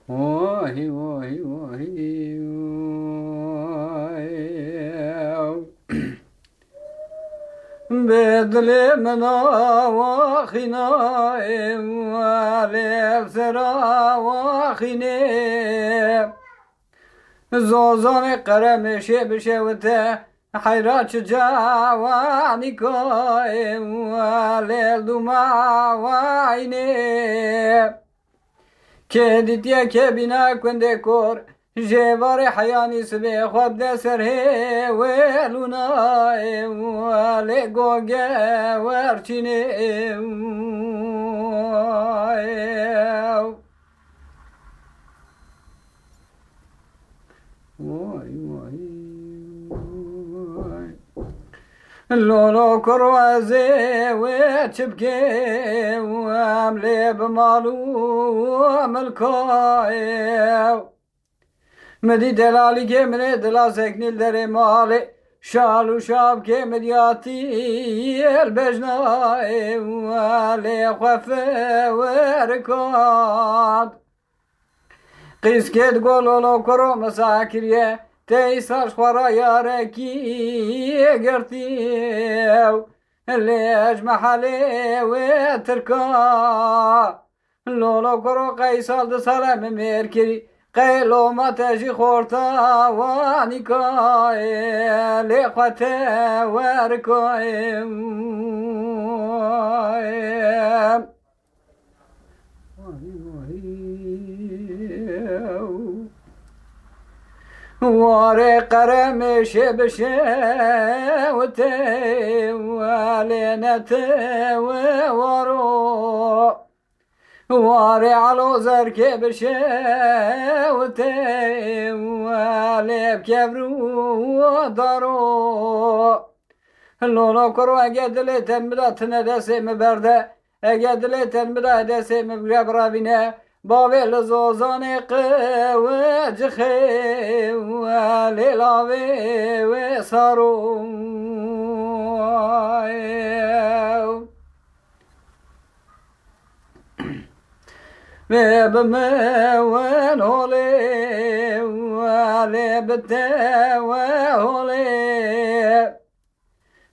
Oy, oy, oy, oy. بدل منا وخنا والي سرا وخني زوزان قرم بشوته حيرات جواني كاي والي دوما وعيني كدت يا كبنا كندي كور جوار حياني سبي خود دسر هي ولونا ولي جوجا ورشيني لولو كروازي وتبكي واملي بمالو وملكاي مدي دلالي كمري دلا سكنيل دري مالي شالو شاب كمرياتي البجناي والي خفة وركاد قيس كيد قولو لو كرو مساكريه تيساش خورا ياركي قرتيو ليش محلي وتركا لولو كرو قيسال دو سلام ميركري قيلو ما تجي خورتا وانيكا لخوتا وركايم واري قرمش بشاوتي ولينتي وورو واري على زرك بشاوتي وليب كبرو دارو لولا كرو اجدلي تنبدا تندسي مبرده اجدلي تنبدا دسي مبرابينه بابي لزوزاني قوة جخي وليلاوي وصارو بموان هولي ولي بتاوي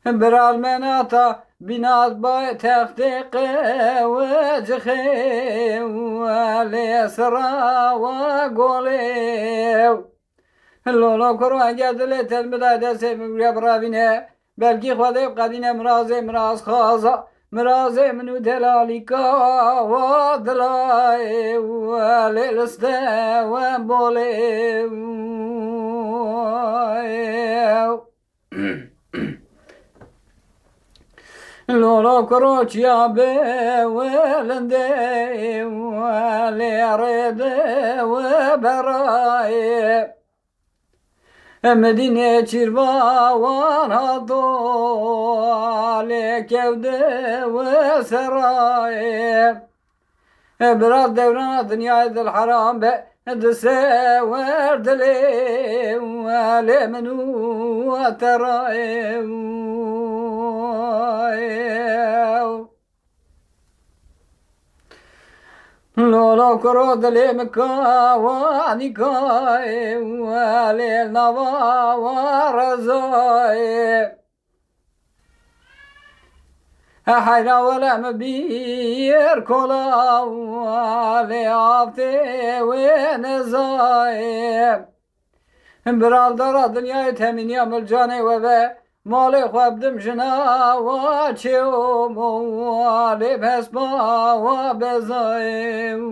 برال مناطا بنات باي تختيق وجخي ولي سرا وقولي لولو كرو انجاد لي تلمدا دسي مبريا برابينه بلكي خودي قدينه مراز خازا مرازي منو دلاليكا ودلاي ولي لستا وبولي لولو كروش يا بي ولندي ولي ريد وبراي مدينة شربا ونهضو عليك يود وسراي براد دوران دنيا ذا الحرام دسا ورد لي ولي منو تراي لولا كرود لي مكا وانيكاي ولي النوا ورزاي حيرا ولا مبير كولا ولي عبتي ونزاي برالدار دنيا تمين يوم الجاني وبا مالي خوابدم جنا وچيوم والي بسما وبزايم